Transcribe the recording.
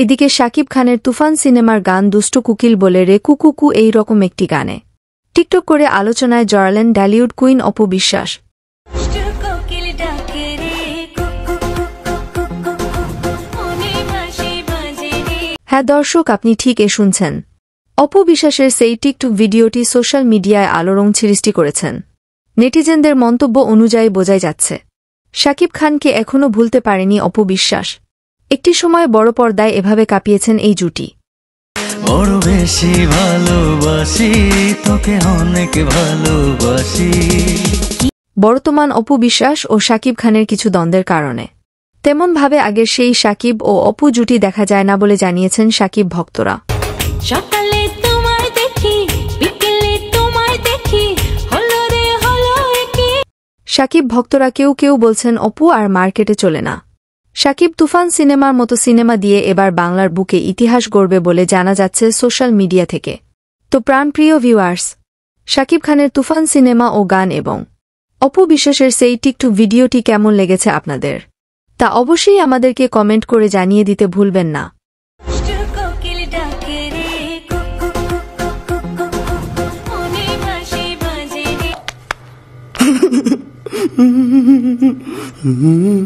এদিকে শাকিব খানের তুফান সিনেমার গান দুষ্ট কুকিল বলে রে কুকুকু এই রকম একটি গানে টিকটক করে আলোচনায় জড়ালেন ঢালিউড কুইন অপু বিশ্বাস। হ্যাঁ দর্শক, আপনি ঠিক শুনছেন, অপু বিশ্বাসের সেই টিকটক ভিডিওটি সোশ্যাল মিডিয়ায় আলোড়ন সৃষ্টি করেছেন। নেটিজেনদের মন্তব্য অনুযায়ী বোঝাই যাচ্ছে শাকিব খানকে এখনও ভুলতে পারেনি অপু বিশ্বাস। একটি সময় বড় পর্দায় এভাবে কাঁপিয়েছেন এই জুটি। বড় বেশি ভালোবাসি তোকে, অনেক ভালোবাসি। বর্তমান অপু বিশ্বাস ও শাকিব খানের কিছু দ্বন্দ্বের কারণে তেমনভাবে আগের সেই শাকিব ও অপু জুটি দেখা যায় না বলে জানিয়েছেন শাকিব ভক্তরা। সকালে তোমায় দেখি, বিকেলে তোমায় দেখি, হলো রে হলো কি। শাকিব ভক্তরা কেউ কেউ বলছেন অপু আর মার্কেটে চলে না। শাকিব তুফান সিনেমার মতো সিনেমা দিয়ে এবার বাংলার বুকে ইতিহাস গড়বে বলে জানা যাচ্ছে সোশ্যাল মিডিয়া থেকে। তো প্রাণপ্রিয় ভিউয়ার্স, শাকিব খানের তুফান সিনেমা ও গান এবং অপু বিশ্বাসের সেই টিকটক ভিডিওটি কেমন লেগেছে আপনাদের, তা অবশ্যই আমাদেরকে কমেন্ট করে জানিয়ে দিতে ভুলবেন না। Mm-hmm.